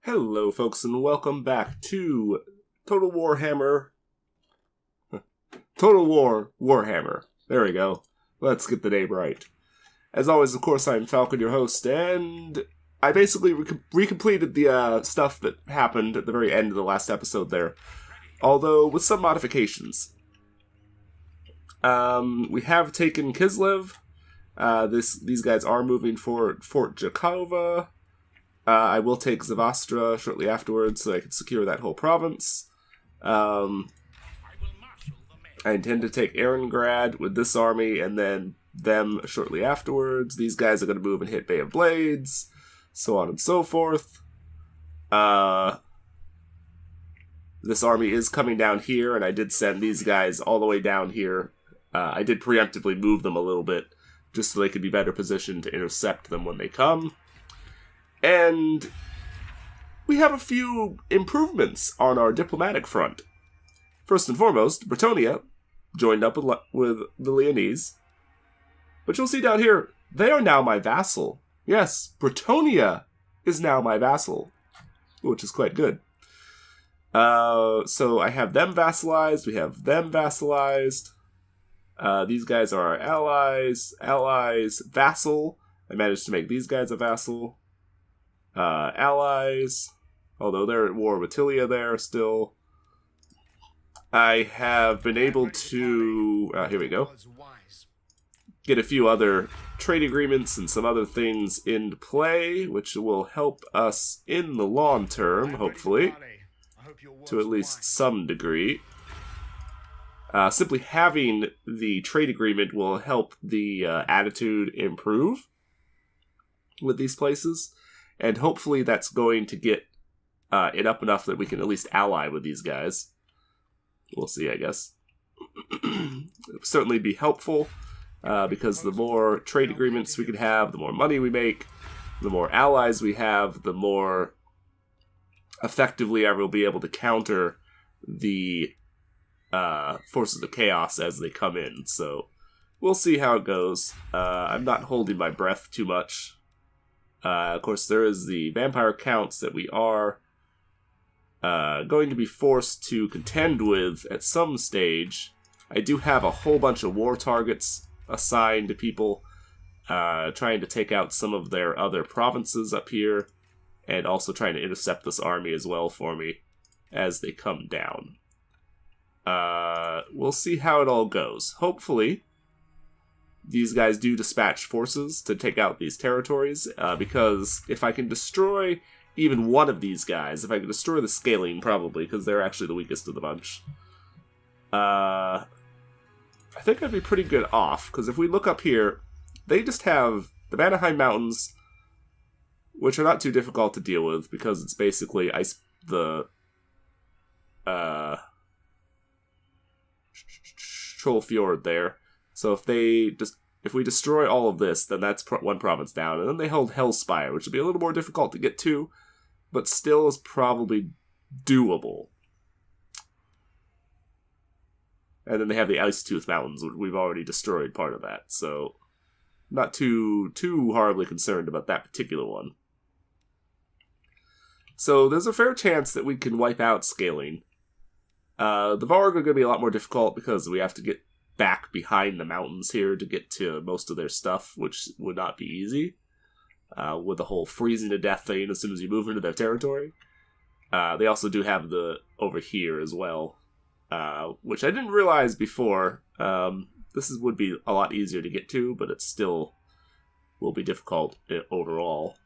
Hello, folks, and welcome back to Total Warhammer. Total War Warhammer. There we go. Let's get the name right. As always, of course, I'm Falcon, your host, and I basically recompleted the stuff that happened at the very end of the last episode there, although with some modifications. We have taken Kislev. These guys are moving for Fort Jakova. I will take Zavastra shortly afterwards so I can secure that whole province. I intend to take Eringrad with this army and then them shortly afterwards. These guys are going to move and hit Bay of Blades, so on and so forth. This army is coming down here, and I did send these guys all the way down here. I did preemptively move them a little bit, just so they could be better positioned to intercept them when they come. And we have a few improvements on our diplomatic front. First and foremost, Bretonia joined up with the Leonese. But you'll see down here, they are now my vassal. Yes, Bretonia is now my vassal, which is quite good. So I have them vassalized, we have them vassalized. These guys are our allies, vassal. I managed to make these guys a vassal. Allies, although they're at war with Tilia there still. I have been able to, here we go, get a few other trade agreements and some other things into play, which will help us in the long term, hopefully, to at least some degree. Simply having the trade agreement will help the attitude improve with these places. And hopefully that's going to get it up enough that we can at least ally with these guys. We'll see, I guess. It would certainly be helpful, because the more trade agreements we can have, the more money we make, the more allies we have, the more effectively I will be able to counter the forces of chaos as they come in. So we'll see how it goes. I'm not holding my breath too much. Of course, there is the vampire counts that we are going to be forced to contend with at some stage. I do have a whole bunch of war targets assigned to people, trying to take out some of their other provinces up here, and also trying to intercept this army as well for me as they come down. We'll see how it all goes. Hopefully these guys do dispatch forces to take out these territories, because if I can destroy even one of these guys, if I can destroy the scaling, probably, because they're actually the weakest of the bunch, I think I'd be pretty good off, because if we look up here, they just have the Vanaheim Mountains, which are not too difficult to deal with, because it's basically the Troll Fjord there. So if we destroy all of this, then that's one province down. And then they hold Hellspire, which will be a little more difficult to get to, but still is probably doable. And then they have the Ice Tooth Mountains, which we've already destroyed part of that. So not too horribly concerned about that particular one. So there's a fair chance that we can wipe out scaling. The Varg are going to be a lot more difficult because we have to get back behind the mountains here to get to most of their stuff, which would not be easy, with the whole freezing to death thing as soon as you move into their territory. They also do have the over here as well, which I didn't realize before. This would be a lot easier to get to, but it still will be difficult overall.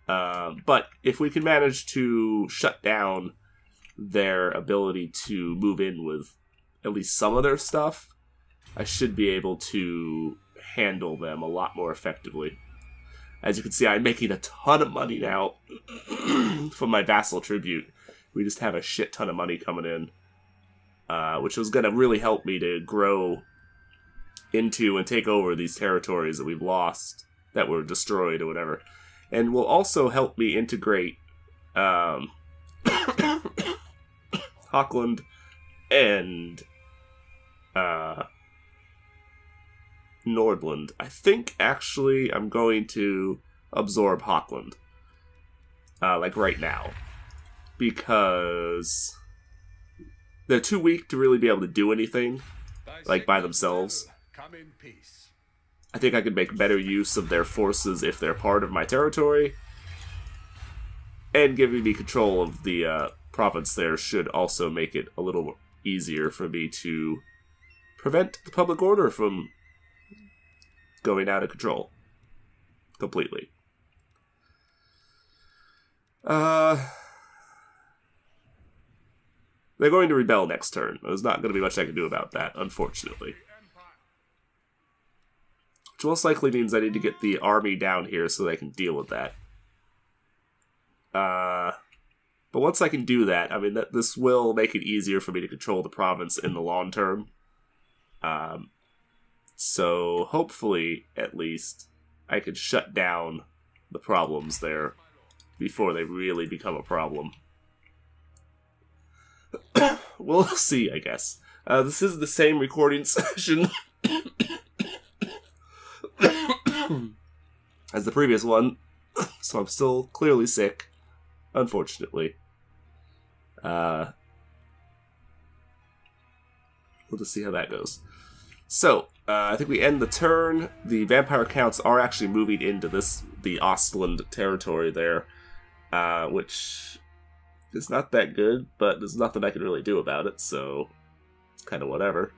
But if we can manage to shut down their ability to move in with at least some of their stuff, I should be able to handle them a lot more effectively. As you can see, I'm making a ton of money now from my vassal tribute. We just have a shit ton of money coming in, which was going to really help me to grow into and take over these territories that we've lost, that were destroyed or whatever. And will also help me integrate Hochland and Nordland. I think, actually, I'm going to absorb Hochland. like right now, because they're too weak to really be able to do anything, like by themselves. I think I could make better use of their forces if they're part of my territory, and giving me control of the province there should also make it a little easier for me to prevent the public order from going out of control completely. They're going to rebel next turn. There's not going to be much I can do about that, unfortunately. Which most likely means I need to get the army down here so they can deal with that. But once I can do that, I mean, this will make it easier for me to control the province in the long term. So hopefully, at least, I could shut down the problems there before they really become a problem. We'll see, I guess. This is the same recording session as the previous one, so I'm still clearly sick, unfortunately. We'll just see how that goes. So, I think we end the turn. The vampire counts are actually moving into the Ostland territory there, which is not that good, but there's nothing I can really do about it, so it's kind of whatever.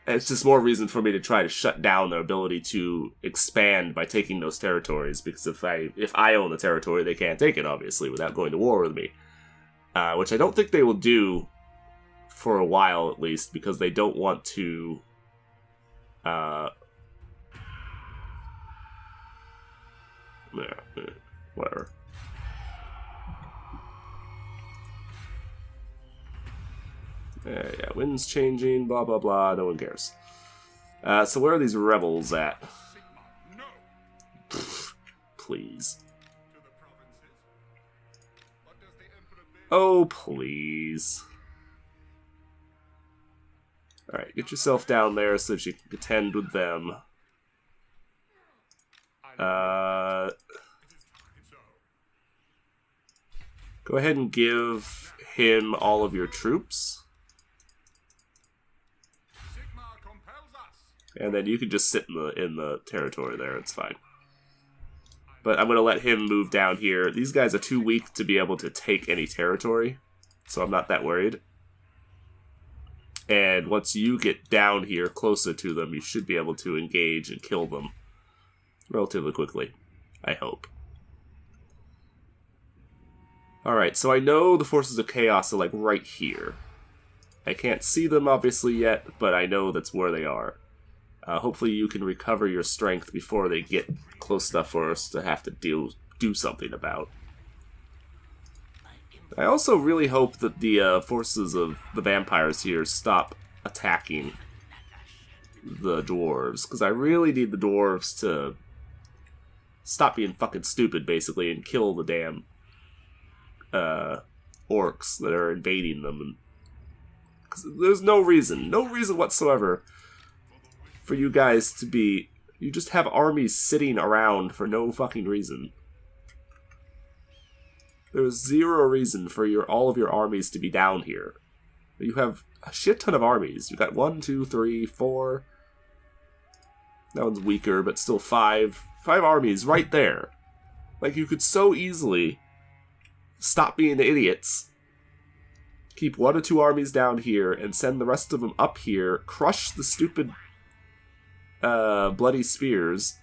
It's just more reason for me to try to shut down their ability to expand by taking those territories, because if I own the territory, they can't take it, obviously, without going to war with me. Which I don't think they will do for a while, at least, because they don't want to whatever. Yeah, wind's changing, blah blah blah, no one cares. So where are these rebels at? Please. Oh, please. Alright, get yourself down there so that you can contend with them. Go ahead and give him all of your troops. And then you can just sit in the territory there, it's fine. But I'm going to let him move down here. These guys are too weak to be able to take any territory, so I'm not that worried. And once you get down here closer to them, you should be able to engage and kill them relatively quickly, I hope. Alright, so I know the Forces of Chaos are like right here. I can't see them obviously yet, but I know that's where they are. Hopefully you can recover your strength before they get close enough for us to have to do something about. I also really hope that the forces of the vampires here stop attacking the dwarves, because I really need the dwarves to stop being fucking stupid, basically, and kill the damn orcs that are invading them. Because there's no reason whatsoever for you guys to be... You just have armies sitting around for no fucking reason. There's zero reason for all of your armies to be down here. You have a shit ton of armies. You've got 1, 2, 3, 4... That one's weaker, but still 5. 5 armies right there. Like, you could so easily stop being idiots, keep 1 or 2 armies down here, and send the rest of them up here, crush the stupid bloody spears,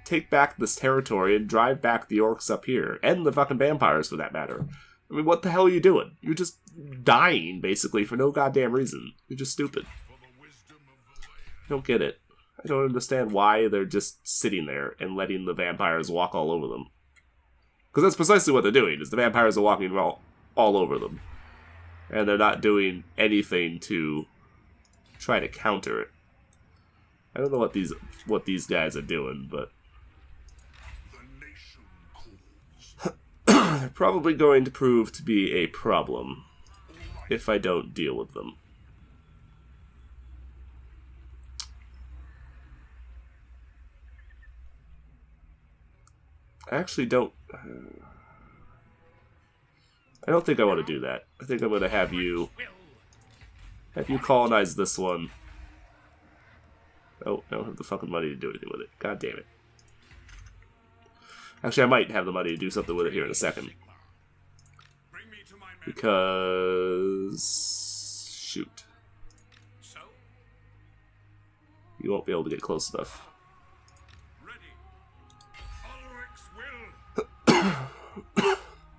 take back this territory, and drive back the orcs up here. And the fucking vampires, for that matter. I mean, what the hell are you doing? You're just dying, basically, for no goddamn reason. You're just stupid. I don't get it. I don't understand why they're just sitting there and letting the vampires walk all over them. Because that's precisely what they're doing, is the vampires are walking all over them. And they're not doing anything to try to counter it. I don't know what these guys are doing, but they're probably going to prove to be a problem if I don't deal with them. I actually don't... I don't think I want to do that. I think I'm going to have you colonize this one. Oh, I don't have the fucking money to do anything with it. God damn it. Actually, I might have the money to do something with it here in a second. Because... shoot. You won't be able to get close enough.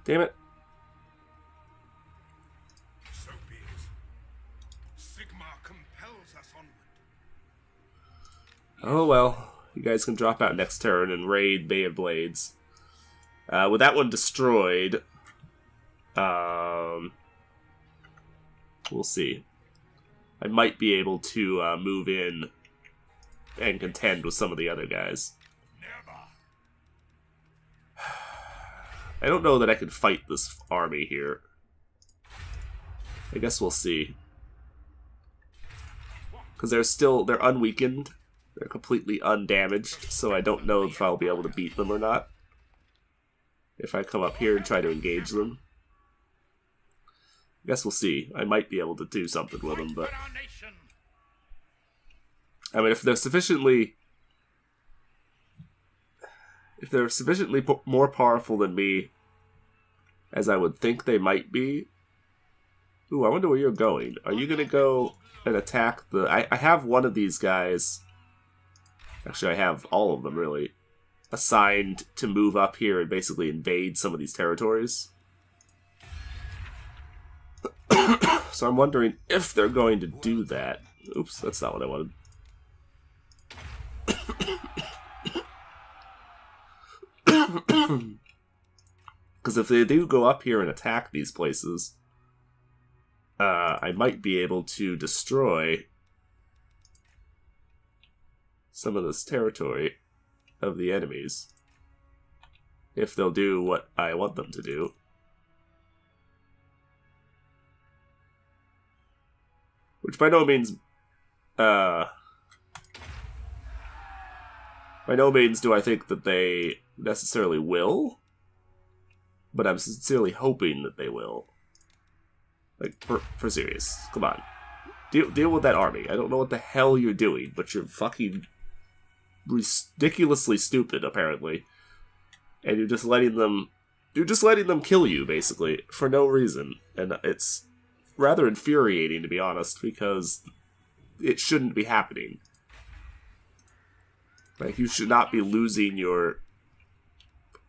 Damn it. So be it. Sigmar compels us onward. Oh well. You guys can drop out next turn and raid Bay of Blades. With that one destroyed, we'll see. I might be able to move in and contend with some of the other guys. I don't know that I can fight this army here. I guess we'll see. Because they're unweakened. They're completely undamaged, so I don't know if I'll be able to beat them or not. If I come up here and try to engage them. I guess we'll see. I might be able to do something with them, but... I mean, if they're sufficiently more powerful than me, as I would think they might be... Ooh, I wonder where you're going. Are you going to go and attack the... I have one of these guys... Actually, I have all of them, really, assigned to move up here and basically invade some of these territories. So I'm wondering if they're going to do that. Oops, that's not what I wanted. Because if they do go up here and attack these places, I might be able to destroy some of this territory of the enemies. If they'll do what I want them to do. Which by no means... by no means do I think that they necessarily will. But I'm sincerely hoping that they will. Like, for serious. Come on. Deal with that army. I don't know what the hell you're doing, but you're fucking ridiculously stupid, apparently. And you're just letting them kill you, basically, for no reason. And it's rather infuriating, to be honest, because it shouldn't be happening. Like, you should not be losing your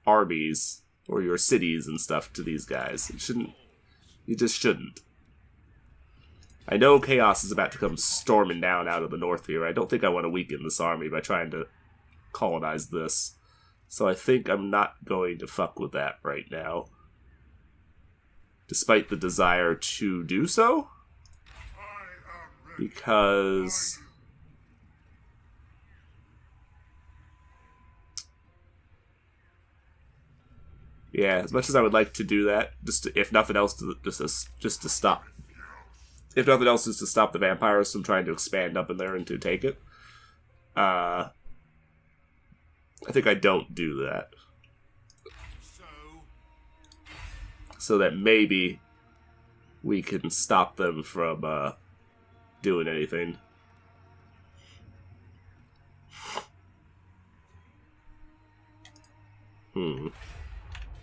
armies or your cities and stuff to these guys. It shouldn't. You just shouldn't. I know chaos is about to come storming down out of the north here. I don't think I want to weaken this army by trying to colonize this. So I think I'm not going to fuck with that right now. Despite the desire to do so. Because... yeah, as much as I would like to do that, just to, if nothing else, just to stop. If nothing else, is to stop the vampires from trying to expand up in there and to take it. I think I don't do that. So that maybe we can stop them from doing anything.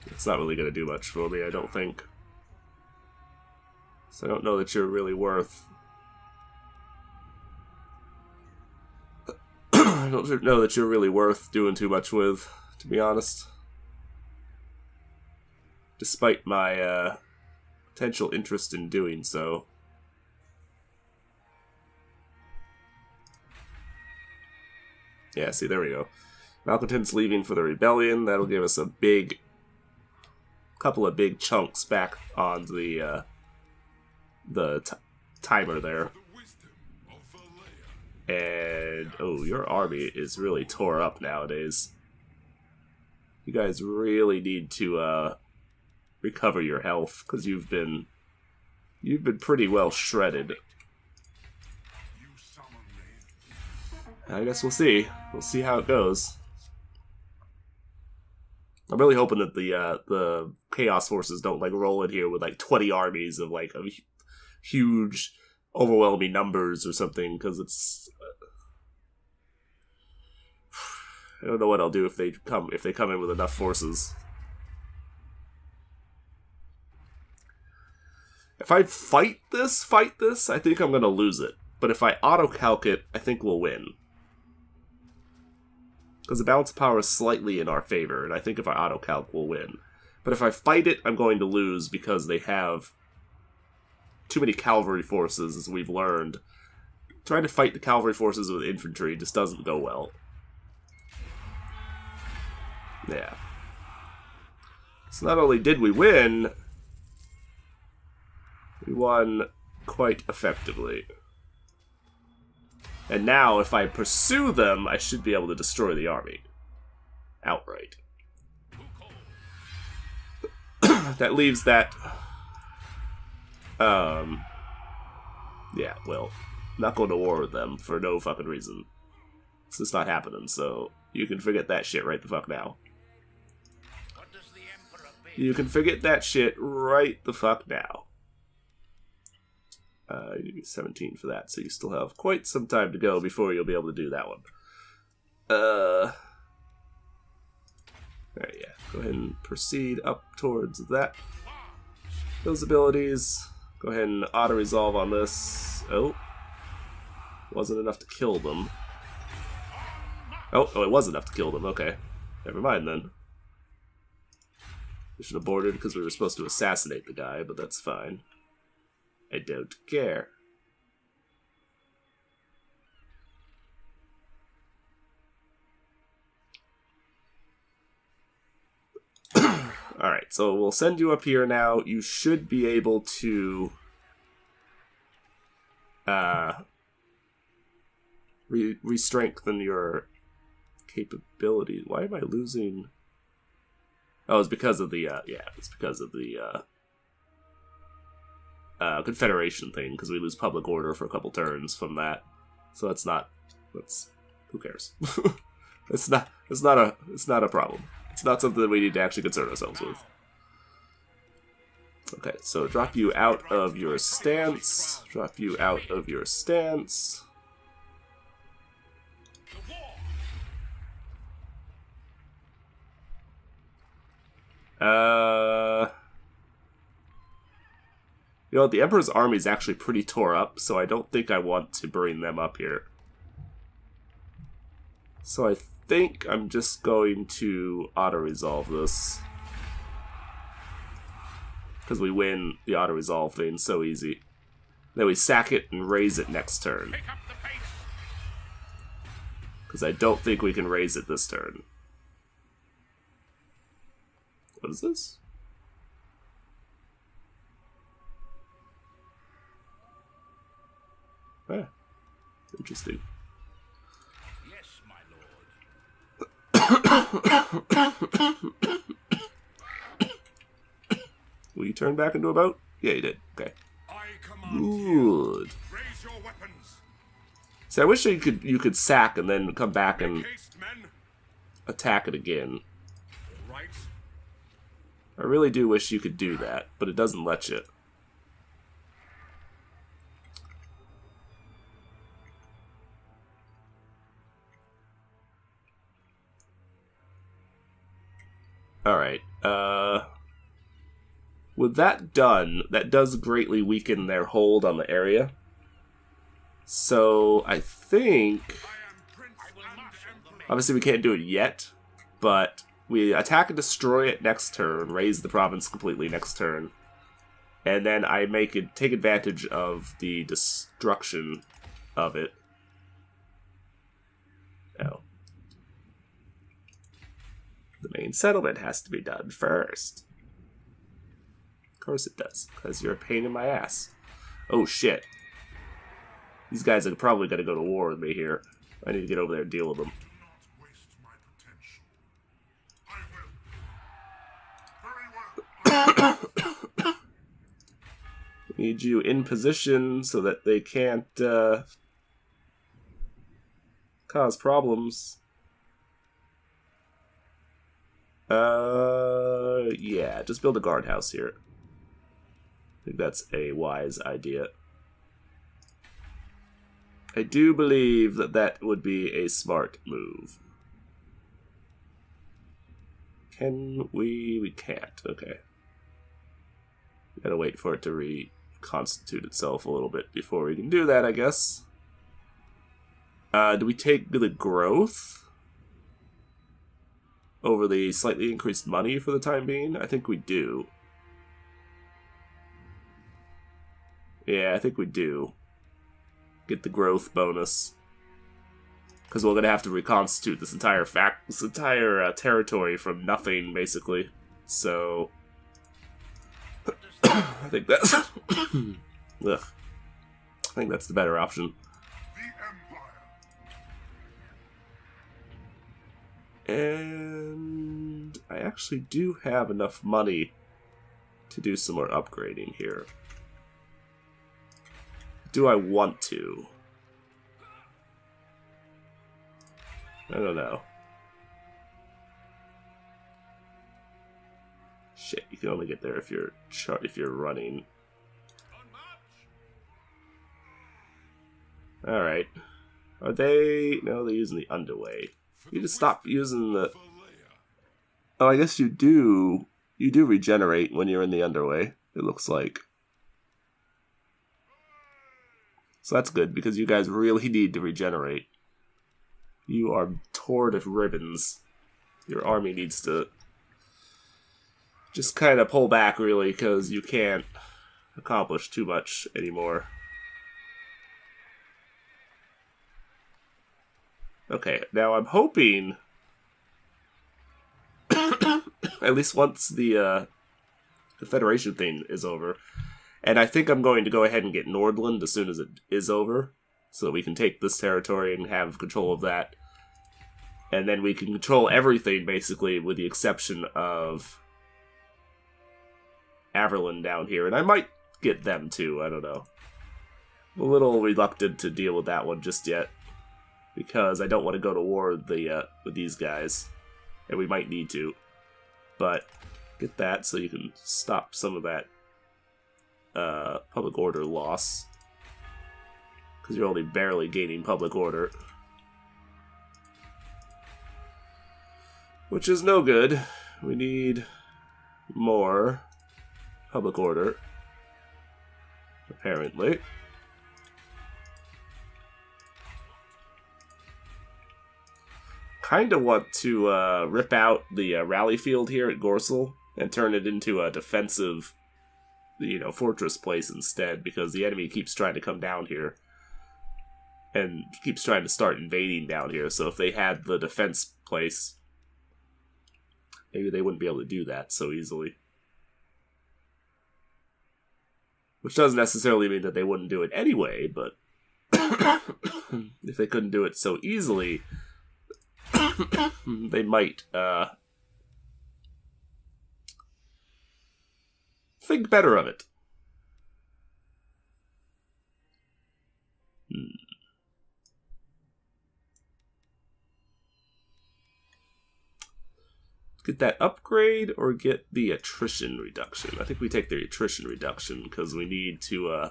It's not really going to do much for me, I don't think. So I don't know that you're really worth... I don't know that you're really worth doing too much with, to be honest. Despite my potential interest in doing so. Yeah, see, there we go. Malcontent's leaving for the rebellion. That'll give us a couple of big chunks back on the timer there. And, oh, your army is really tore up nowadays. You guys really need to recover your health, because you've been pretty well shredded. I guess we'll see. We'll see how it goes. I'm really hoping that the Chaos Forces don't like roll in here with like 20 armies of like huge, overwhelming numbers or something, because it's. I don't know what I'll do if they come in with enough forces. If I fight this, I think I'm gonna lose it. But if I auto-calc it, I think we'll win. Because the balance of power is slightly in our favor, and I think if I auto-calc, we'll win. But if I fight it, I'm going to lose because they have too many cavalry forces, as we've learned. Trying to fight the cavalry forces with infantry just doesn't go well. Yeah. So not only did we win, we won quite effectively. And now, if I pursue them, I should be able to destroy the army. Outright. That leaves that... Yeah, well, not going to war with them for no fucking reason. It's just not happening, so you can forget that shit right the fuck now. You can forget that shit right the fuck now. You need 17 for that, so you still have quite some time to go before you'll be able to do that one. Alright, yeah. Go ahead and proceed up towards that. Those abilities. Go ahead and auto-resolve on this. Oh. Wasn't enough to kill them. Oh, it was enough to kill them. Okay. Never mind, then. We should have boarded because we were supposed to assassinate the guy, but that's fine. I don't care. Alright, so we'll send you up here now. You should be able to re-strengthen your capability. Why am I losing? Oh, it's because of the Confederation thing, because we lose public order for a couple turns from that. So who cares? it's not a problem. It's not something that we need to actually concern ourselves with. Okay, so drop you out of your stance. Drop you out of your stance. You know, the Emperor's army is actually pretty tore up, so I don't think I want to bring them up here. So I think I'm just going to auto-resolve this. Because we win the auto-resolve thing so easy. Then we sack it and raise it next turn. Because I don't think we can raise it this turn. What is this? Ah, interesting. Yes, my lord. Will you turn back into a boat? Yeah, you did. Okay. I command Good. raise your weapons. See, I wish you could sack and then come back and Haste, men. attack it again. All right. I really do wish you could do that, but it doesn't let you. Alright, with that done, that does greatly weaken their hold on the area. So, I think... I am prince and emperor. Obviously we can't do it yet, but we attack and destroy it next turn, raise the province completely next turn, and then I take advantage of the destruction of it. Oh. The main settlement has to be done first. Of course it does, because you're a pain in my ass. Oh shit. These guys are probably going to go to war with me here. I need to get over there and deal with them. Do not waste my potential. I will. Very well. Need you in position so that they can't cause problems. Yeah, just build a guardhouse here. I think that's a wise idea. I do believe that that would be a smart move. Can we? We can't. Okay. Gotta wait for it to reconstitute itself a little bit before we can do that, I guess. Do we take the growth over the slightly increased money for the time being? I think we do. Yeah, I think we do. Get the growth bonus. Because we're going to have to reconstitute this entire territory from nothing, basically. So, I think that's... Ugh. I think that's the better option. And I actually do have enough money to do some more upgrading here. Do I want to? I don't know. Shit, you can only get there if you're running. All right. Are they? No, they're using the underway. You just stop using the. Oh, I guess you do. You do regenerate when you're in the underway. It looks like. So that's good because you guys really need to regenerate. You are torn to ribbons. Your army needs to just kind of pull back, really, because you can't accomplish too much anymore. Okay, now I'm hoping, at least once the Federation thing is over, and I think I'm going to go ahead and get Nordland as soon as it is over, so that we can take this territory and have control of that. And then we can control everything, basically, with the exception of Averland down here. And I might get them, too. I don't know. I'm a little reluctant to deal with that one just yet. Because I don't want to go to war with these guys. And we might need to. But get that so you can stop some of that public order loss. Because you're only barely gaining public order. Which is no good. We need more public order. Apparently. Kind of want to rip out the rally field here at Gorsel and turn it into a defensive, fortress place instead, because the enemy keeps trying to come down here and keeps trying to start invading down here. So if they had the defense place, maybe they wouldn't be able to do that so easily. Which doesn't necessarily mean that they wouldn't do it anyway, but if they couldn't do it so easily, they might think better of it. Get that upgrade or get the attrition reduction? I think we take the attrition reduction because we need to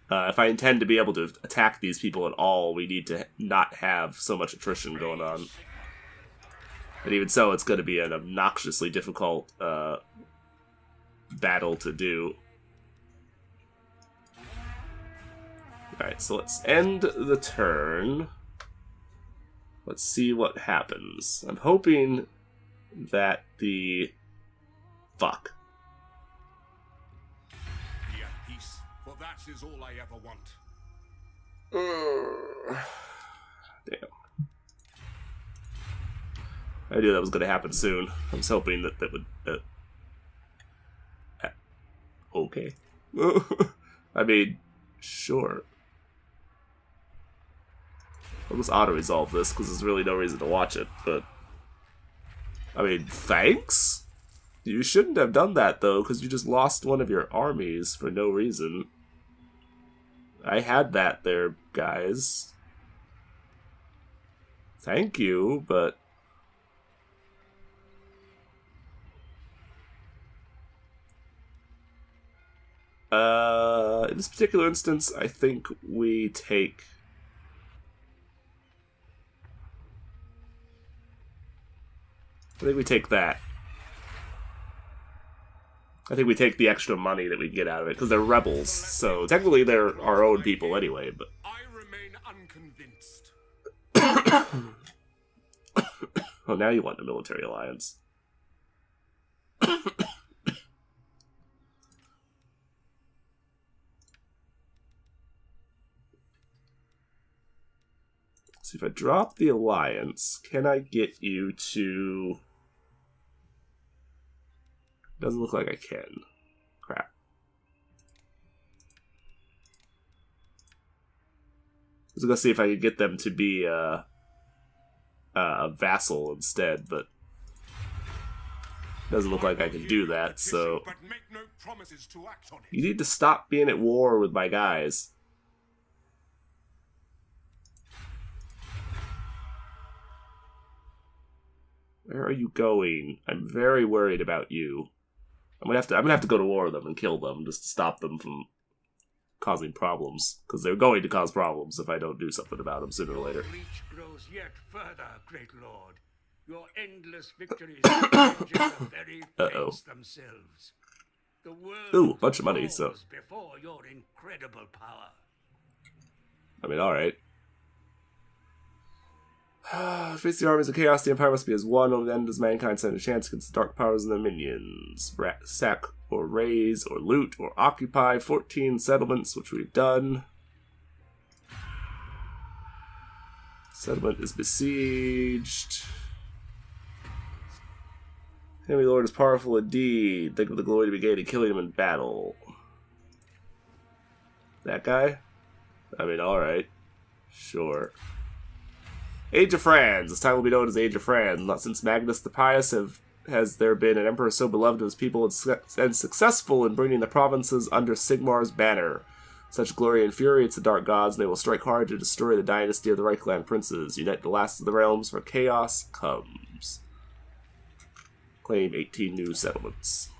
if I intend to be able to attack these people at all, we need to not have so much attrition going on. And even so, it's going to be an obnoxiously difficult battle to do. Alright, so let's end the turn. Let's see what happens. I'm hoping that the... Fuck. Be at peace, for that is all I ever want. Damn. I knew that was going to happen soon. I was hoping that that would... okay. I mean, sure. I'll just auto-resolve this, because there's really no reason to watch it, but... I mean, thanks? You shouldn't have done that, though, because you just lost one of your armies for no reason. I had that there, guys. Thank you, but... in this particular instance, I think we take... that. I think we take the extra money that we get out of it, because they're rebels, so technically they're our own people anyway, but... I remain unconvinced. Oh, now you want a military alliance. So if I drop the alliance, can I get you to... Doesn't look like I can. Crap. I was gonna see if I could get them to be a vassal instead, but doesn't look like I can do that, so... But make no promises to act on it. You need to stop being at war with my guys. Where are you going? I'm very worried about you. I'm gonna have to go to war with them and kill them just to stop them from causing problems, because they're going to cause problems if I don't do something about them sooner or later. Your reach grows yet further, great lord. Your endless victories are changing the very fates themselves. The world Ooh, a bunch of money, so... falls before your incredible power. I mean, alright. Face the armies of chaos, the Empire must be as one, only then does mankind stand a chance against the dark powers and their minions. Sack or raise or loot or occupy 14 settlements, which we've done. Settlement is besieged. Enemy lord is powerful indeed. Think of the glory to be gained in killing him in battle. That guy? I mean, alright. Sure. Age of Franz. This time will be known as Age of Franz. Not since Magnus the Pious has there been an emperor so beloved of his people and successful in bringing the provinces under Sigmar's banner. Such glory infuriates the dark gods, and they will strike hard to destroy the dynasty of the Reichland princes. Unite the last of the realms, for chaos comes. Claim 18 new settlements.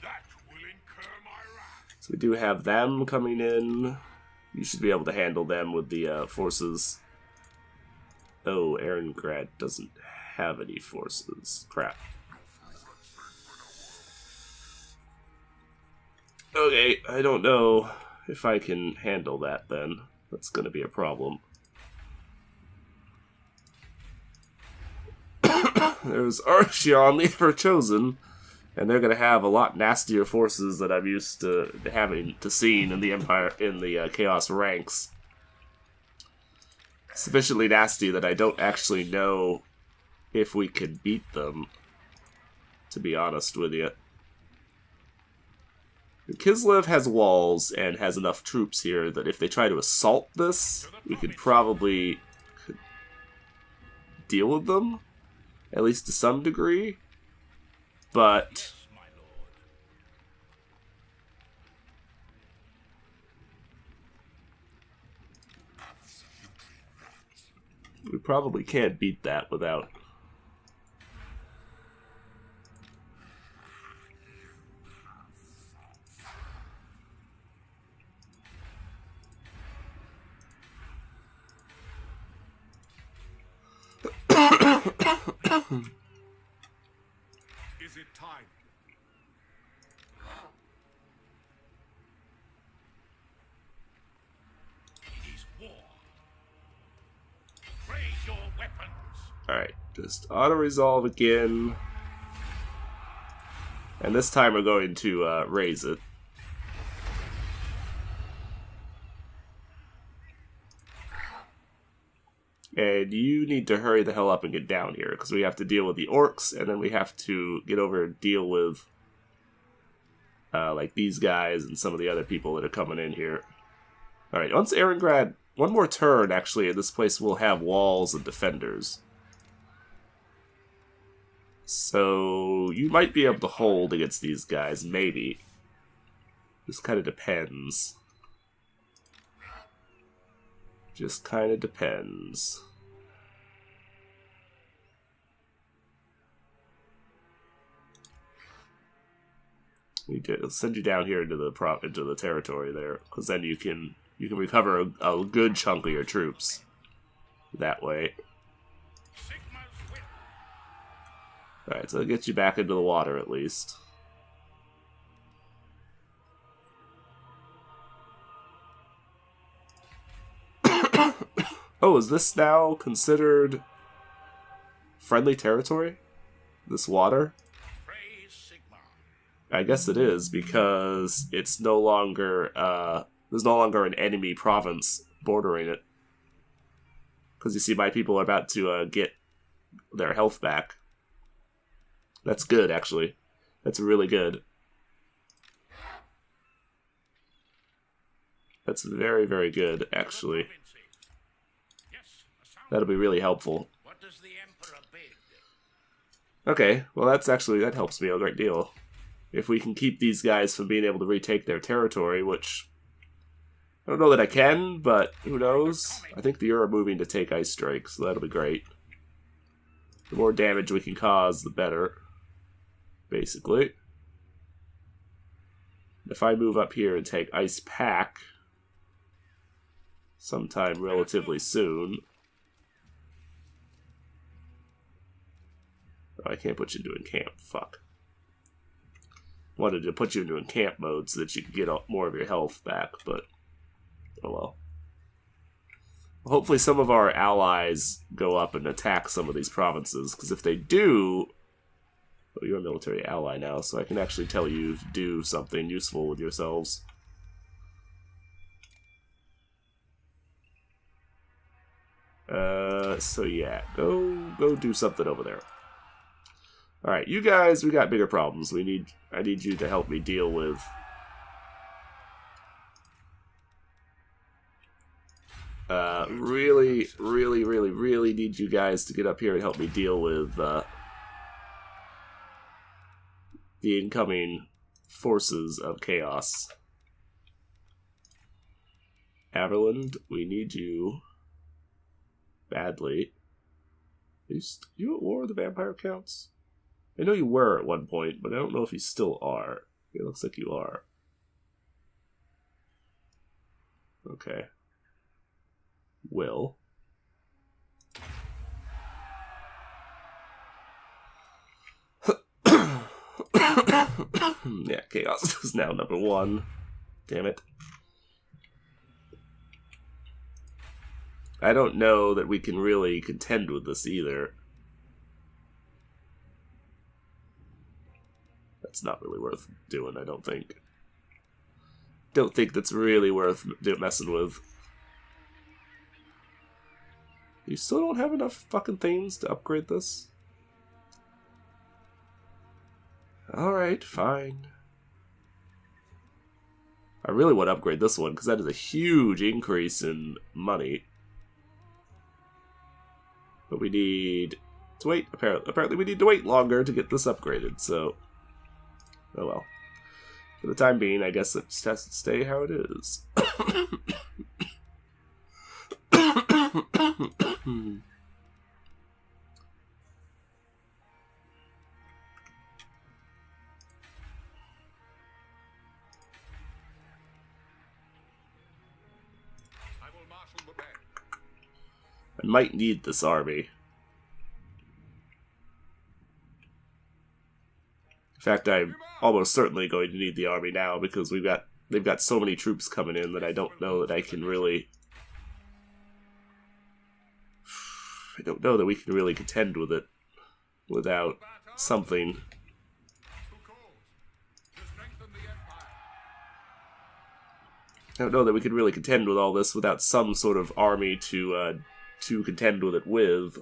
That will incur my wrath. So we do have them coming in. You should be able to handle them with the forces. Oh, Eringrad doesn't have any forces. Crap. Okay, I don't know if I can handle that then. That's gonna be a problem. There's Archeon, the Ever Chosen, and they're gonna have a lot nastier forces that I'm used to having to seeing in the Empire, in the Chaos ranks. Sufficiently nasty that I don't actually know if we can beat them, to be honest with you. Kislev has walls and has enough troops here that if they try to assault this, we could probably deal with them, at least to some degree, but... we probably can't beat that without... Is it time? It is war. Raise your weapons. Alright, just auto-resolve again. And this time we're going to raise it. And you need to hurry the hell up and get down here, because we have to deal with the orcs, and then we have to get over and deal with like these guys and some of the other people that are coming in here. Alright, once Eringrad, one more turn actually, and this place will have walls and defenders. So you might be able to hold against these guys, maybe. This kind of depends. Just kind of depends. We did send you down here into the territory there, because then you can recover a good chunk of your troops that way. All right, so it gets you back into the water at least. Oh, is this now considered friendly territory? This water? I guess it is, because it's no longer, there's no longer an enemy province bordering it. Because you see, my people are about to get their health back. That's good, actually. That's really good. That's very, very good, actually. That'll be really helpful. Okay, well that helps me a great deal. If we can keep these guys from being able to retake their territory, which I don't know that I can, but who knows? I think the are moving to take Ice Strike, so that'll be great. The more damage we can cause, the better, basically. If I move up here and take Ice Pack sometime relatively soon... Oh, I can't put you into camp. Fuck. Wanted to put you into camp mode so that you could get more of your health back, but oh well. Hopefully some of our allies go up and attack some of these provinces, because if they do... Well, you're a military ally now, so I can actually tell you to do something useful with yourselves. So yeah, go do something over there. Alright, you guys, we got bigger problems. I need you to help me deal with... really need you guys to get up here and help me deal with, the incoming forces of chaos. Averland, we need you badly. Are you at war with the vampire counts? I know you were at one point, but I don't know if you still are. It looks like you are. Okay. Will. Yeah, Chaos is now number 1. Damn it. I don't know that we can really contend with this either. That's not really worth doing, I don't think. Don't think that's really worth messing with. You still don't have enough fucking things to upgrade this? Alright, fine. I really want to upgrade this one, because that is a huge increase in money. But we need to wait, apparently we need to wait longer to get this upgraded, so... Oh well. For the time being, I guess it just has to stay how it is. I might need this army. In fact, I'm almost certainly going to need the army now because they've got so many troops coming in that I don't know that I can really... I don't know that we can really contend with it without something. I don't know that we could really contend with all this without some sort of army to contend with it with.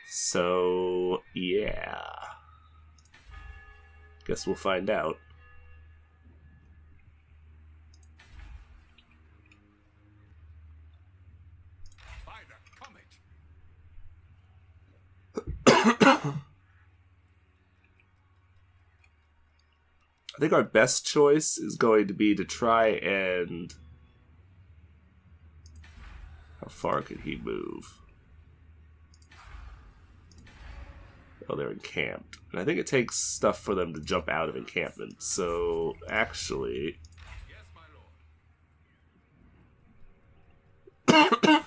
So, yeah. Guess we'll find out. I think our best choice is going to be to try and... How far can he move? Oh, they're encamped. And I think it takes stuff for them to jump out of encampment. So, actually... Yes, my lord.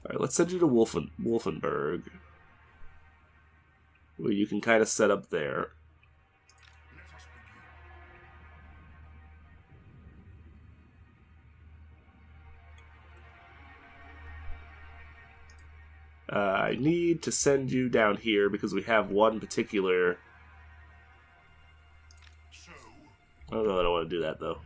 Alright, let's send you to Wolfenburg. Where you can kind of set up there. Let us begin. I need to send you down here because we have one particular... So, I don't know that I want to do that, though.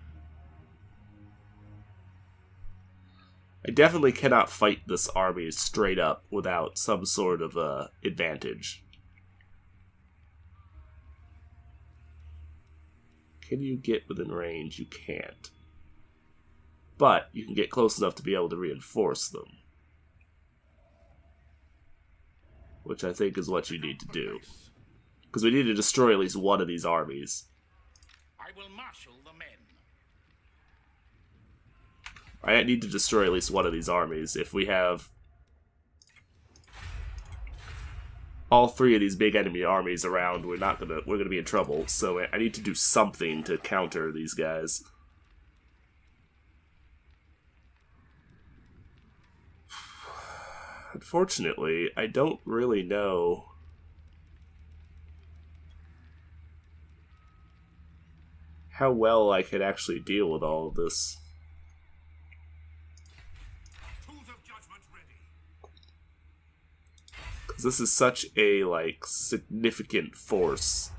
I definitely cannot fight this army straight up without some sort of advantage. Can you get within range? You can't. But you can get close enough to be able to reinforce them. Which I think is what you need to do. Because we need to destroy at least one of these armies. I will marshal the men. I need to destroy at least one of these armies. If we have all three of these big enemy armies around, we're gonna be in trouble. So I need to do something to counter these guys. Unfortunately, I don't really know how well I could actually deal with all of this. Tools of judgment ready. Because this is such a, like, significant force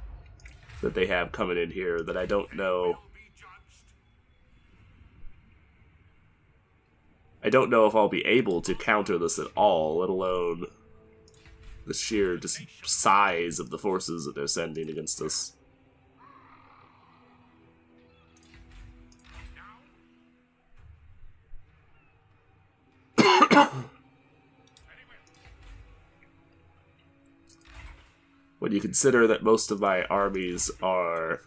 that they have coming in here that I don't know. Will be judged. I don't know if I'll be able to counter this at all, let alone the sheer just size of the forces that they're sending against us. When you consider that most of my armies are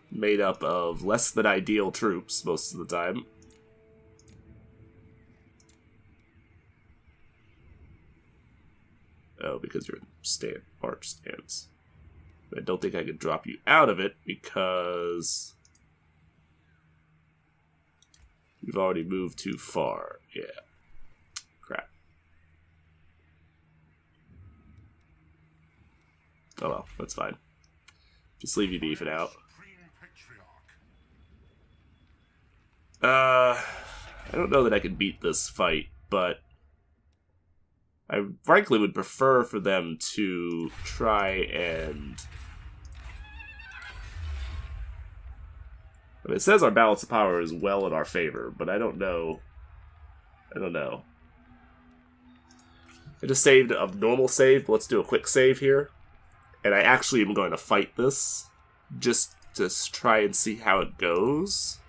made up of less than ideal troops most of the time. Oh, because you're in march stance. I don't think I can drop you out of it because you've already moved too far. Yeah. Crap. Oh well, that's fine. Just leave you beefing out. Supreme Patriarch. I don't know that I can beat this fight, but I frankly would prefer for them to try and... I mean, it says our balance of power is well in our favor, but I don't know. I don't know. I just saved a normal save, but let's do a quick save here. And I actually am going to fight this, just to try and see how it goes.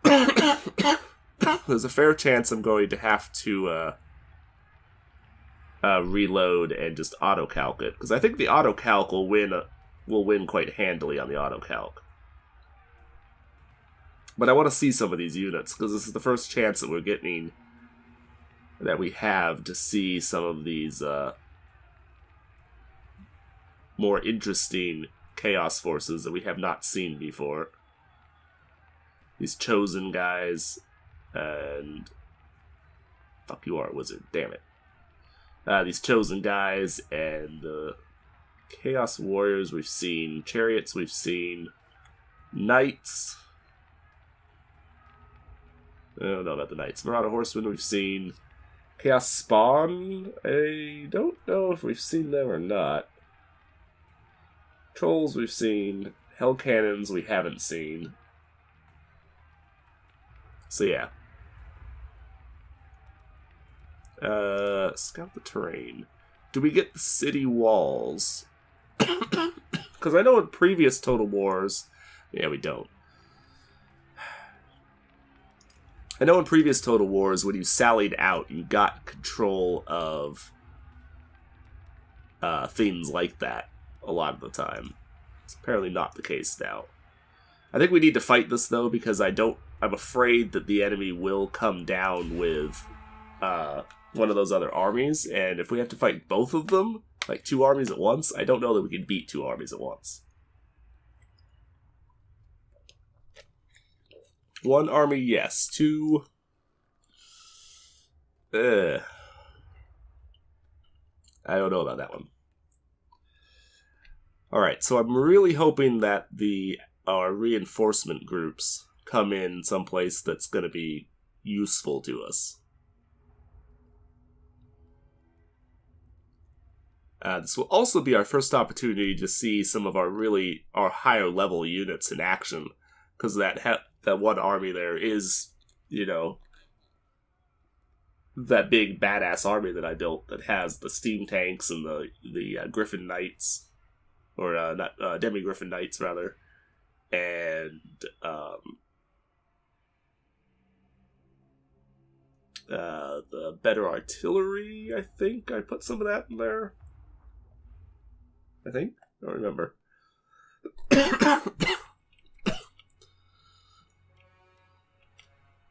There's a fair chance I'm going to have to reload and just auto-calc it, because I think the auto-calc will win quite handily on the auto-calc. But I want to see some of these units, because this is the first chance that we're getting, that we have to see some of these more interesting chaos forces that we have not seen before. These chosen guys, and... Fuck, you are a wizard, damn it. These chosen guys, and the Chaos Warriors we've seen, Chariots we've seen, Knights. I don't know about the Knights. Marauder Horsemen we've seen. Chaos Spawn, I don't know if we've seen them or not. Trolls we've seen. Hell Cannons we haven't seen. So yeah. Scout the terrain. Do we get the city walls? Because I know in previous Total Wars... Yeah, we don't. I know in previous Total Wars, when you sallied out, you got control of things like that a lot of the time. It's apparently not the case now. I think we need to fight this, though, because I'm afraid that the enemy will come down with one of those other armies, and if we have to fight both of them, like 2 armies at once, I don't know that we can beat 2 armies at once. 1 army, yes. 2... I don't know about that one. Alright, so I'm really hoping that our reinforcement groups come in someplace that's going to be useful to us. This will also be our first opportunity to see some of our higher level units in action, because that one army there is, you know, that big badass army that I built that has the steam tanks and the Griffin Knights, or not Demi Griffin Knights rather, and the better artillery. I think I put some of that in there. I think I don't remember.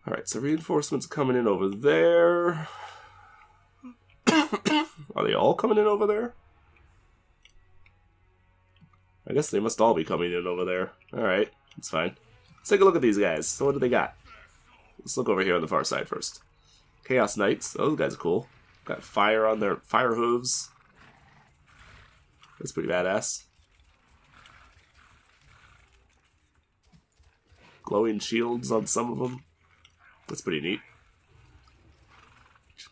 Alright, so reinforcements coming in over there. Are they all coming in over there? I guess they must all be coming in over there. Alright, that's fine. Let's take a look at these guys. So what do they got? Let's look over here on the far side first. Chaos Knights. Those guys are cool. Got fire on their fire hooves. That's pretty badass. Glowing shields on some of them. That's pretty neat.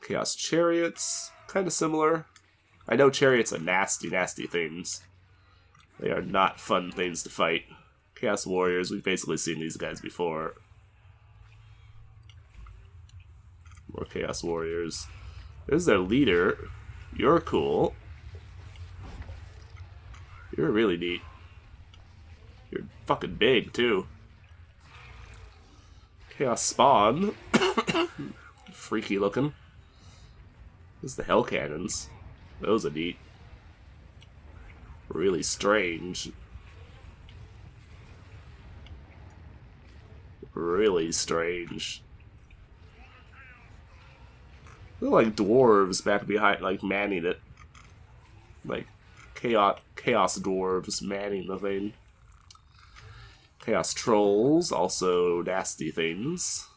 Chaos Chariots, kind of similar. I know Chariots are nasty, nasty things. They are not fun things to fight. Chaos Warriors, we've basically seen these guys before. More Chaos Warriors. There's their leader. You're cool. You're really neat. You're fucking big, too. Chaos Spawn. Freaky looking. There's the Hell Cannons. Those are neat. Really strange. Really strange. They're like dwarves back behind, like manning it. Like chaos dwarves manning the thing. Chaos Trolls, also nasty things.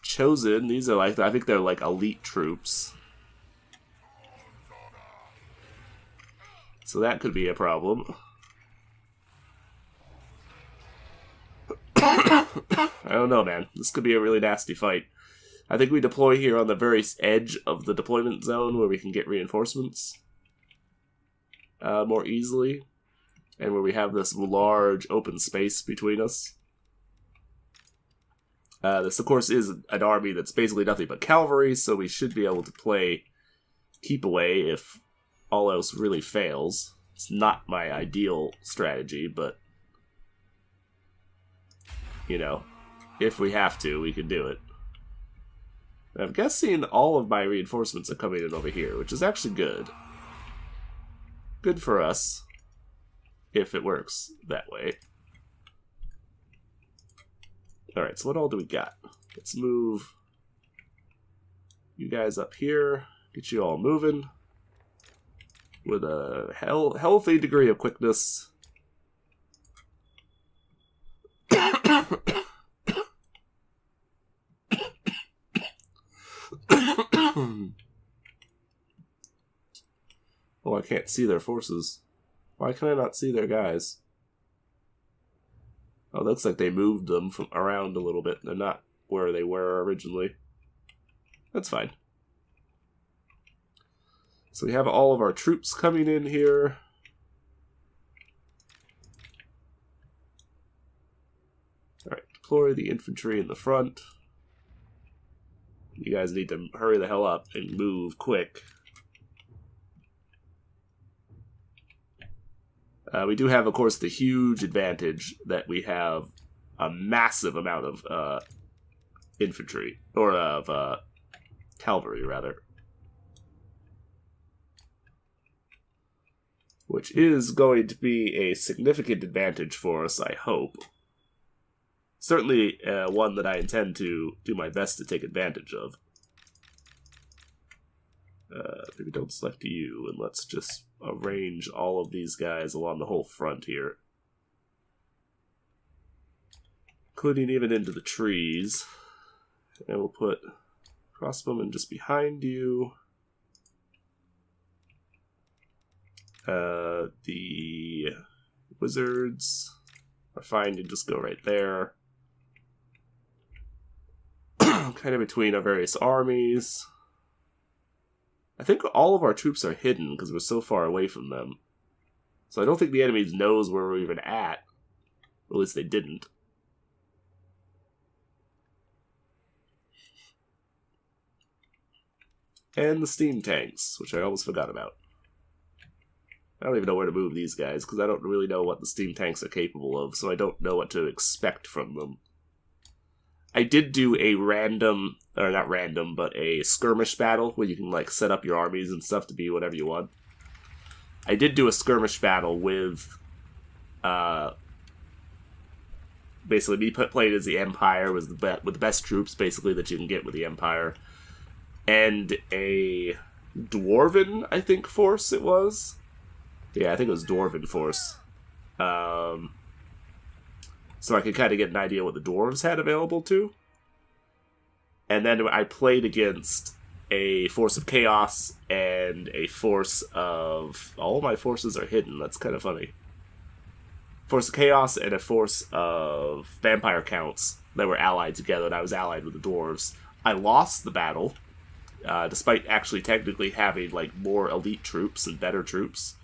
Chosen, these are like, I think they're like elite troops. So that could be a problem. I don't know, man. This could be a really nasty fight. I think we deploy here on the very edge of the deployment zone where we can get reinforcements more easily. And where we have this large open space between us. This, of course, is an army that's basically nothing but cavalry, so we should be able to play keep away if all else really fails. It's not my ideal strategy, but, you know, if we have to, we can do it. I'm guessing all of my reinforcements are coming in over here, which is actually good. Good for us. If it works that way. Alright, so what all do we got? Let's move you guys up here. Get you all moving. With a healthy degree of quickness. Oh, I can't see their forces. Why can I not see their guys? Oh, looks like they moved them from around a little bit. They're not where they were originally. That's fine. So we have all of our troops coming in here. Alright, deploy the infantry in the front. You guys need to hurry the hell up and move quick. We do have, of course, the huge advantage that we have a massive amount of infantry, or of cavalry, rather. Which is going to be a significant advantage for us, I hope. Certainly one that I intend to do my best to take advantage of. Maybe don't select you, and let's just arrange all of these guys along the whole front here. Including even into the trees. And we'll put crossbowmen just behind you. The wizards are fine to just go right there. Kind of between our various armies. I think all of our troops are hidden because we're so far away from them. So I don't think the enemy knows where we're even at. Or at least they didn't. And the steam tanks, which I almost forgot about. I don't even know where to move these guys, because I don't really know what the steam tanks are capable of, so I don't know what to expect from them. I did do a random, or not random, but a skirmish battle, where you can, like, set up your armies and stuff to be whatever you want. I did do a skirmish battle with, basically me playing as the Empire, with the best troops, basically, that you can get with the Empire. And a Dwarven, I think, force it was. Yeah, I think it was Dwarven force. So I could kind of get an idea what the dwarves had available too. And then I played against a force of chaos and a force of... All my forces are hidden. That's kind of funny. Force of chaos and a force of vampire counts that were allied together, and I was allied with the dwarves. I lost the battle, despite actually technically having like more elite troops and better troops,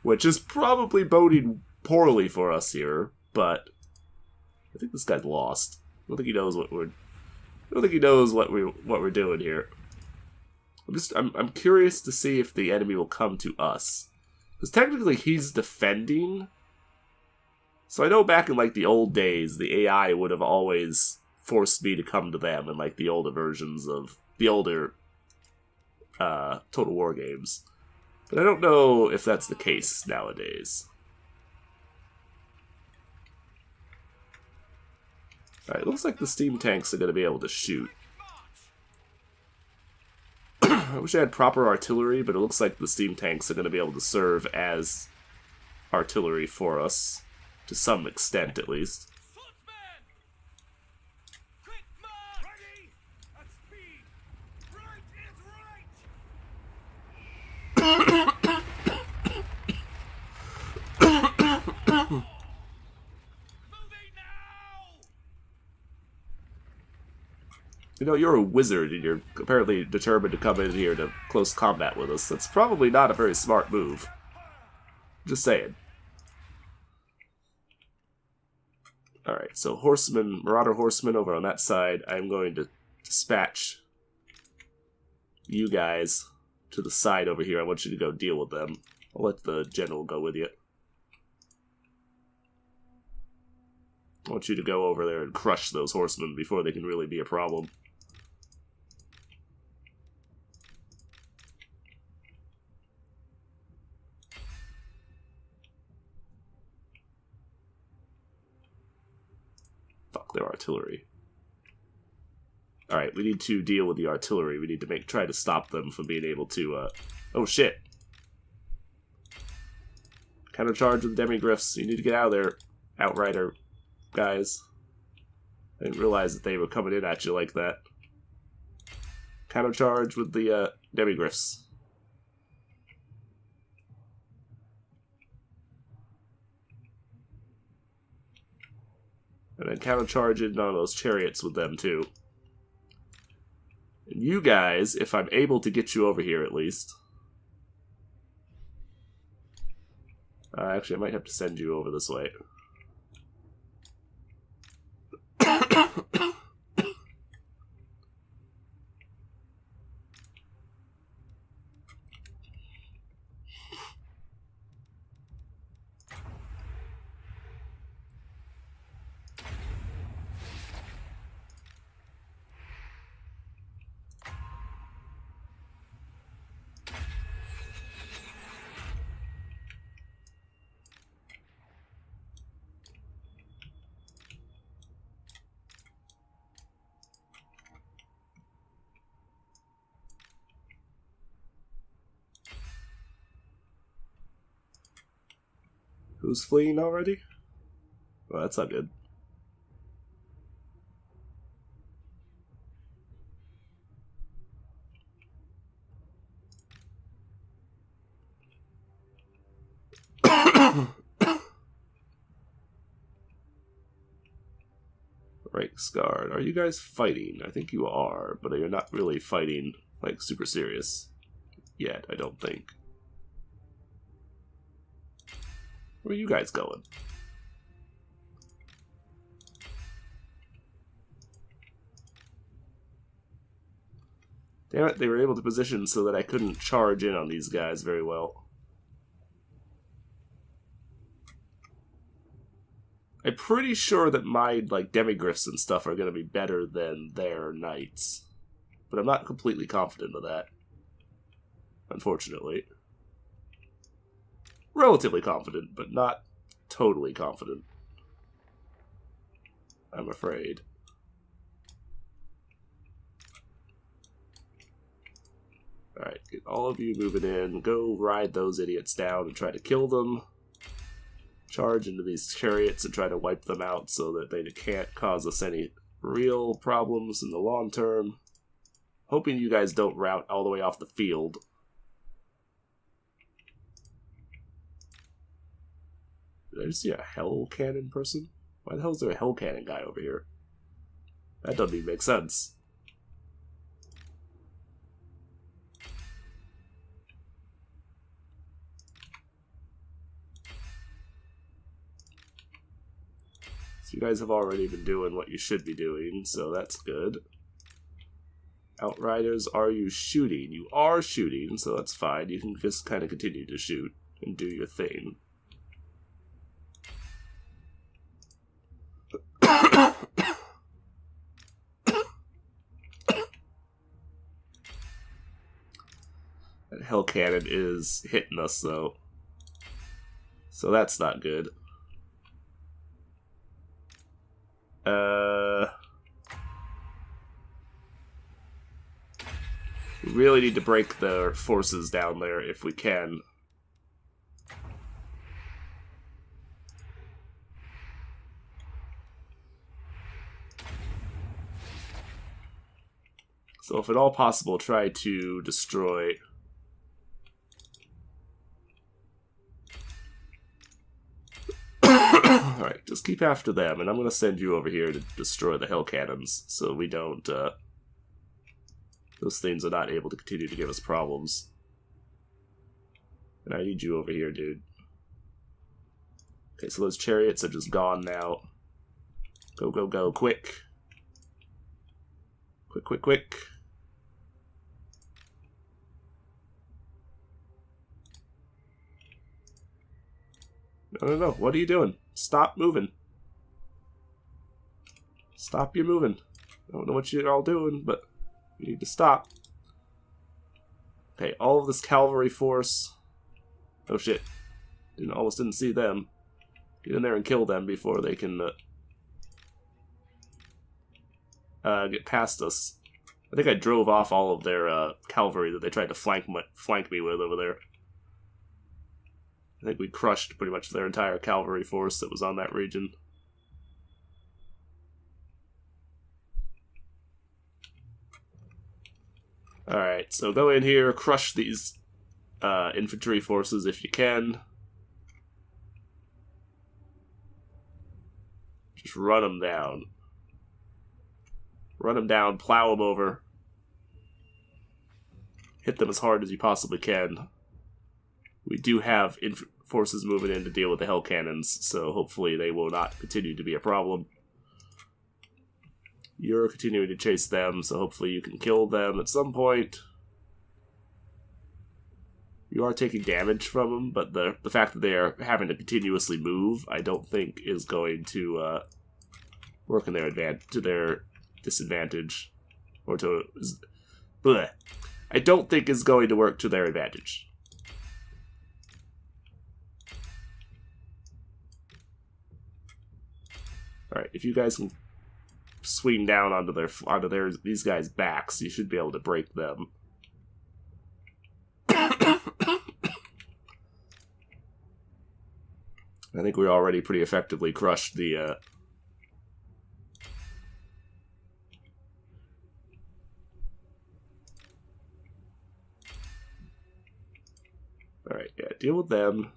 which is probably boding poorly for us here. But I think this guy's lost. I don't think he knows what we're. I don't think he knows what we're doing here. I'm curious to see if the enemy will come to us, because technically he's defending. So I know back in like the old days, the AI would have always forced me to come to them in like the older versions of the older Total War games. But I don't know if that's the case nowadays. Alright, looks like the steam tanks are going to be able to shoot. I wish I had proper artillery, but it looks like the steam tanks are going to be able to serve as artillery for us. To some extent, at least. You know, you're a wizard, and you're apparently determined to come in here to close combat with us. That's probably not a very smart move. Just saying. Alright, so horsemen, marauder horsemen over on that side. I'm going to dispatch you guys to the side over here. I want you to go deal with them. I'll let the general go with you. I want you to go over there and crush those horsemen before they can really be a problem. Fuck their artillery. Alright, we need to deal with the artillery. We need to try to stop them from being able to, Oh shit! Countercharge with Demigryphs. You need to get out of there, Outrider guys. I didn't realize that they were coming in at you like that. Countercharge with the, Demigryphs. And then countercharge in on those chariots with them, too. And you guys, if I'm able to get you over here at least. Actually, I might have to send you over this way. Who's fleeing already? Well, that's not good. Ranks Guard. Are you guys fighting? I think you are, but you're not really fighting, like, super serious yet, I don't think. Where are you guys going? Damn it, they were able to position so that I couldn't charge in on these guys very well. I'm pretty sure that my, like, demigriffs and stuff are going to be better than their knights. But I'm not completely confident of that. Unfortunately. Relatively confident, but not totally confident. I'm afraid. Alright, get all of you moving in. Go ride those idiots down and try to kill them. Charge into these chariots and try to wipe them out so that they can't cause us any real problems in the long term. Hoping you guys don't rout all the way off the field. Did I just see a hell cannon person? Why the hell is there a hell cannon guy over here? That doesn't even make sense. So you guys have already been doing what you should be doing, so that's good. Outriders, are you shooting? You are shooting, so that's fine. You can just kind of continue to shoot and do your thing. That hell cannon is hitting us, though. So that's not good. We really need to break their forces down there if we can. So if at all possible, try to destroy... Alright, just keep after them, and I'm going to send you over here to destroy the hell cannons, so we don't, those things are not able to continue to give us problems. And I need you over here, dude. Okay, so those chariots are just gone now. Go, go, go, quick. Quick, quick, quick. No, no, no, what are you doing? Stop moving. Stop your moving. I don't know what you're all doing, but you need to stop. Okay, all of this cavalry force. Oh shit. Almost didn't see them. Get in there and kill them before they can get past us. I think I drove off all of their cavalry that they tried to flank me with over there. I think we crushed pretty much their entire cavalry force that was on that region. Alright, so go in here, crush these infantry forces if you can. Just run them down. Run them down, plow them over. Hit them as hard as you possibly can. We do have forces moving in to deal with the hell cannons, so hopefully they will not continue to be a problem. You're continuing to chase them, so hopefully you can kill them at some point. You are taking damage from them, but the fact that they are having to continuously move, I don't think is going to work in their to their disadvantage, or to. Bleh. I don't think is going to work to their advantage. All right, if you guys can swing down onto these guys' backs, you should be able to break them. I think we already pretty effectively crushed the... Alright, yeah, deal with them.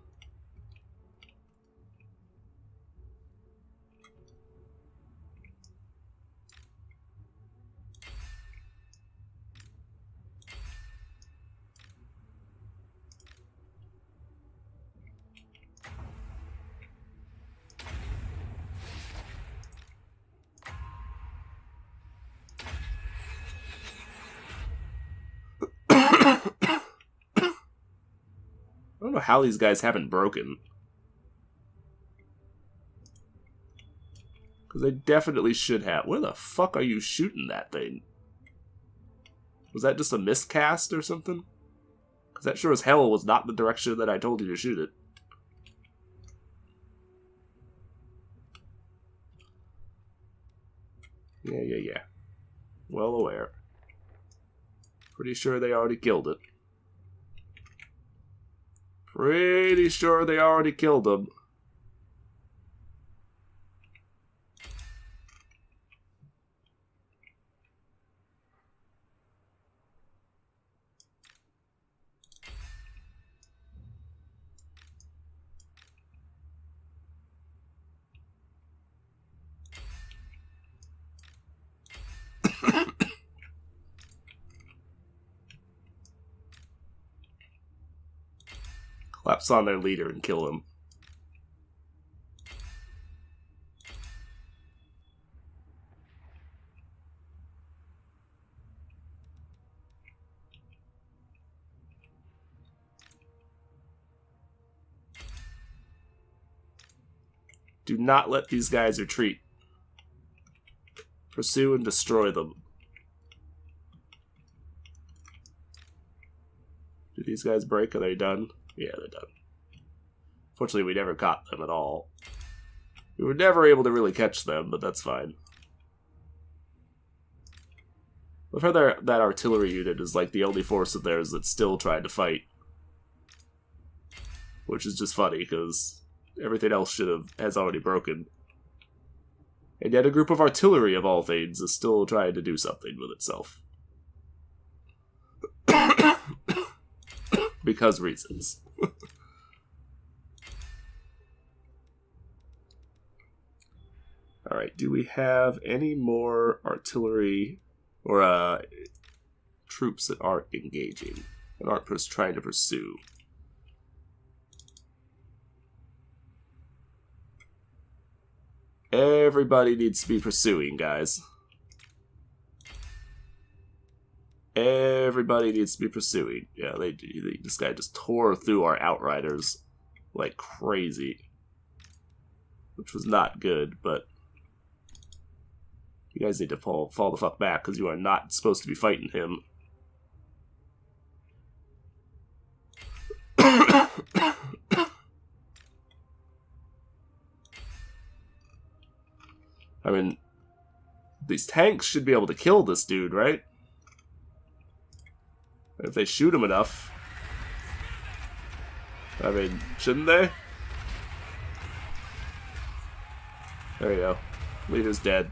I don't know how these guys haven't broken. Because they definitely should have. Where the fuck are you shooting that thing? Was that just a miscast or something? Because that sure as hell was not the direction that I told you to shoot it. Yeah. Well aware. Pretty sure they already killed it. Pretty sure they already killed him. Collapse on their leader and kill him. Do not let these guys retreat. Pursue and destroy them. Do these guys break? Are they done? Yeah, they're done. Fortunately, we never caught them at all. We were never able to really catch them, but that's fine. I've heard that artillery unit is like the only force of theirs that's still trying to fight. Which is just funny, because everything else has already broken. And yet a group of artillery, of all things, is still trying to do something with itself. Because reasons. Alright, do we have any more artillery or troops that aren't engaging and aren't trying to pursue? Everybody needs to be pursuing, guys. Everybody needs to be pursuing. Yeah, this guy just tore through our outriders like crazy. Which was not good, but you guys need to fall the fuck back, because you are not supposed to be fighting him. I mean, these tanks should be able to kill this dude, right? If they shoot him enough. I mean, shouldn't they? There you go. Leader's dead.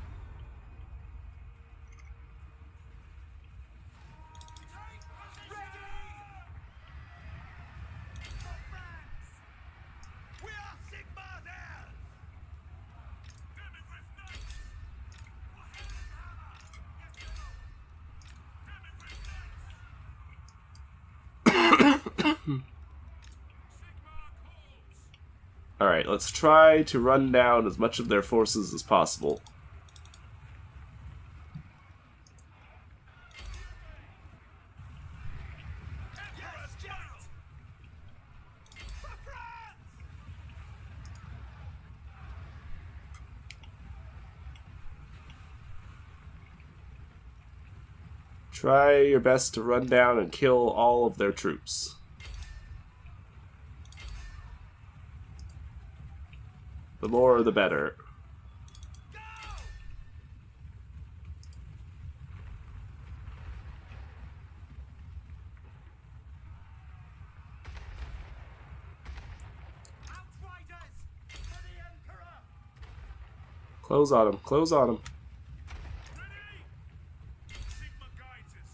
Alright, let's try to run down as much of their forces as possible. Try your best to run down and kill all of their troops. The more, the better. Close on him. Close on him. Sigma guides us.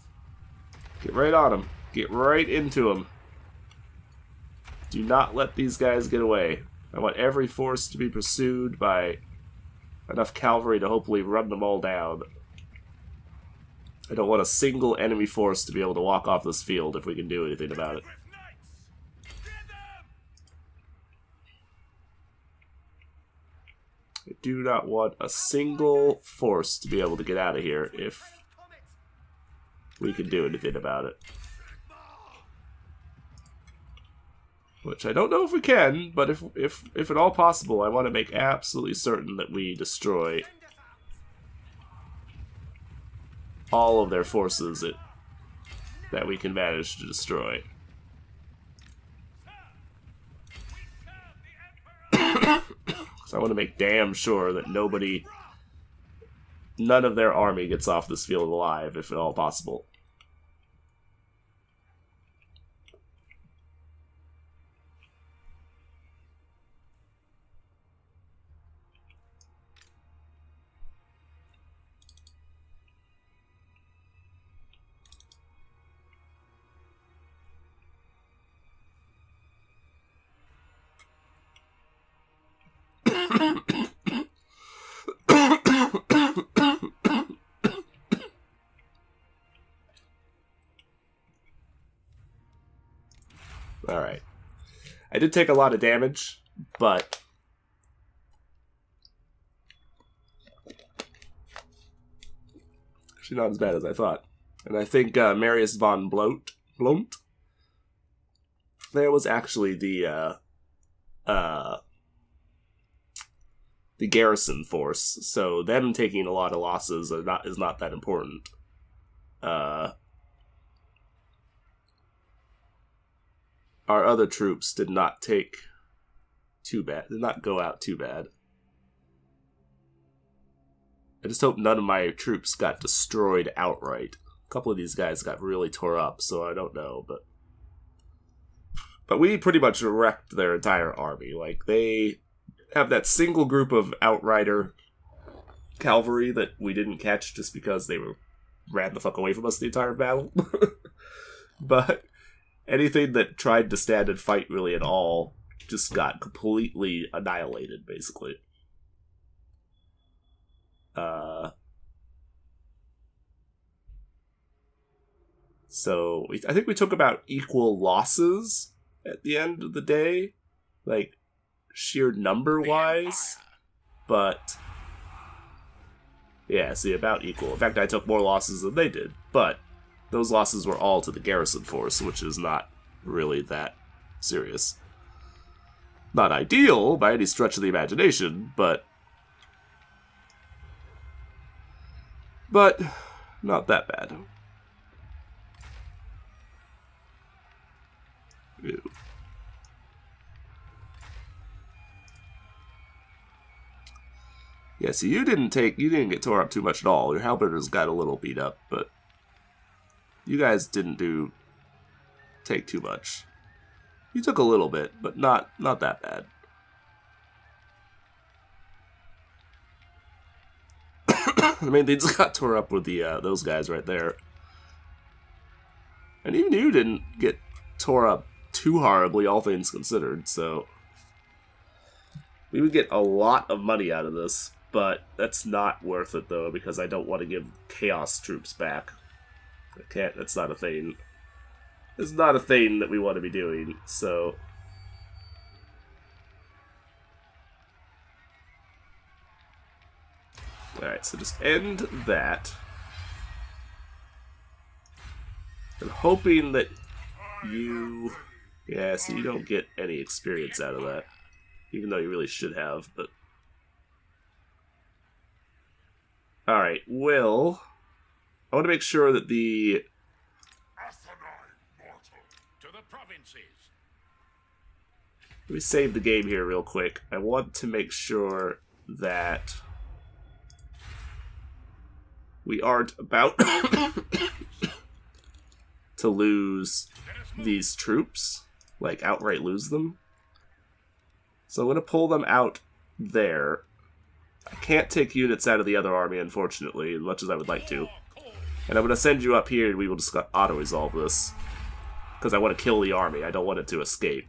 Get right on him. Get right into him. Do not let these guys get away. I want every force to be pursued by enough cavalry to hopefully run them all down. I don't want a single enemy force to be able to walk off this field if we can do anything about it. With knights. Get them. I do not want a single force to be able to get out of here if we can do anything about it. Which I don't know if we can, but if at all possible, I want to make absolutely certain that we destroy all of their forces that we can manage to destroy. So I want to make damn sure that none of their army gets off this field alive, if at all possible. Alright. I did take a lot of damage, but actually not as bad as I thought. And I think Marius von Blount, there was actually the garrison force, so them taking a lot of losses is not that important. Our other troops did not take too bad, did not go out too bad. I just hope none of my troops got destroyed outright. A couple of these guys got really tore up, so I don't know, but we pretty much wrecked their entire army. Like, they have that single group of outrider cavalry that we didn't catch just because they ran the fuck away from us the entire battle. But anything that tried to stand and fight really at all just got completely annihilated, basically. So I think we took about equal losses at the end of the day, like sheer number-wise, but yeah, see, about equal. In fact, I took more losses than they did, but those losses were all to the garrison force, which is not really that serious. Not ideal by any stretch of the imagination, but not that bad. Ew. Yeah, see, you didn't get tore up too much at all. Your halberders got a little beat up, but you guys didn't take too much. You took a little bit, but not that bad. The main things got tore up with the those guys right there, and even you didn't get tore up too horribly, all things considered. So we would get a lot of money out of this, but that's not worth it though, because I don't want to give chaos troops back. I can't. That's not a thing. It's not a thing that we want to be doing. So. Alright, so just end that. I'm hoping that you... Yeah, so you don't get any experience out of that. Even though you really should have, but... Alright, Will... I want to make sure that the... To the provinces. Let me save the game here real quick. I want to make sure that... we aren't about to lose these troops, like outright lose them. So I'm going to pull them out there. I can't take units out of the other army, unfortunately, as much as I would like to. And I'm going to send you up here and we will just auto-resolve this. Because I want to kill the army, I don't want it to escape.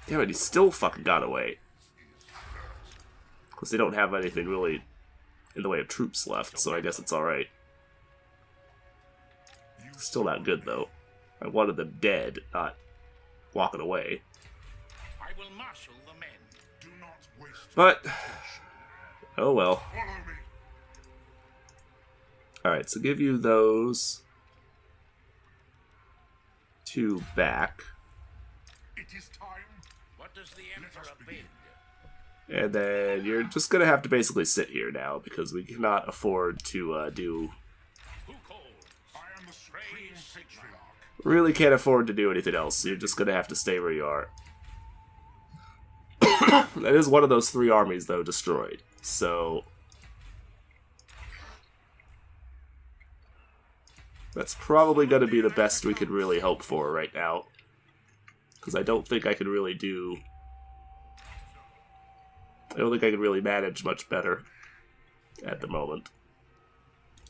Damn it, he still fucking got away. Because they don't have anything really in the way of troops left, so I guess it's alright. Still not good, though. I wanted them dead, not walking away. I will marshal the men. Do not waste. But, oh well. Follow me. Alright, so give you those 2 back. It is time. What does the Emperor bid? And then you're just gonna have to basically sit here now, because we cannot afford to do... Who calls? I am the supreme patriarch. Really can't afford to do anything else. You're just gonna have to stay where you are. That is one of those 3 armies, though, destroyed. So... that's probably gonna be the best we could really hope for right now. Because I don't think I could really do... I don't think I could really manage much better at the moment.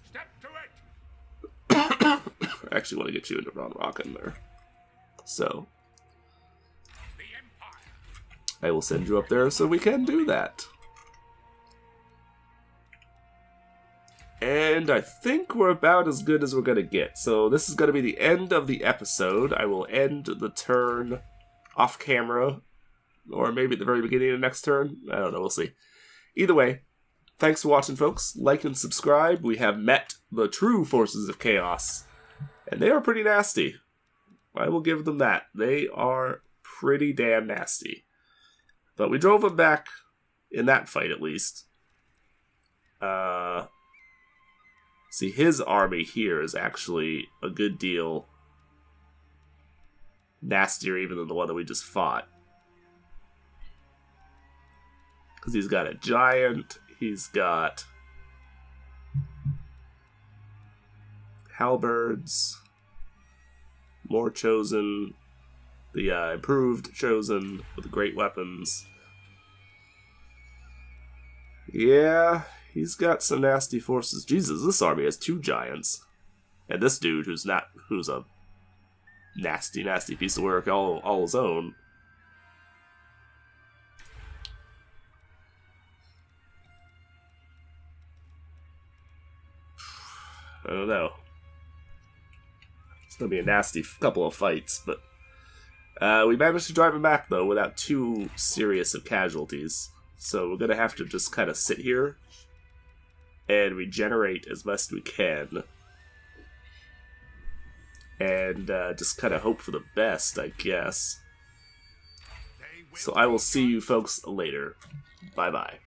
Step to it! I actually want to get you into Ron Rockin' there. So, The Empire! I will send you up there so we can do that. And I think we're about as good as we're going to get. So this is going to be the end of the episode. I will end the turn off camera. Or maybe at the very beginning of the next turn. I don't know, we'll see. Either way, thanks for watching, folks. Like and subscribe. We have met the true forces of chaos. And they are pretty nasty. I will give them that. They are pretty damn nasty. But we drove them back in that fight, at least. See, his army here is actually a good deal nastier even than the one that we just fought. Because he's got a giant, he's got halberds, more chosen, the improved chosen with great weapons. Yeah, he's got some nasty forces. Jesus, this army has 2 giants. And this dude who's a nasty, nasty piece of work all his own. I don't know. It's going to be a nasty couple of fights, but we managed to drive him back, though, without too serious of casualties. So we're going to have to just kind of sit here and regenerate as best we can. And just kind of hope for the best, I guess. So I will see you folks later. Bye-bye.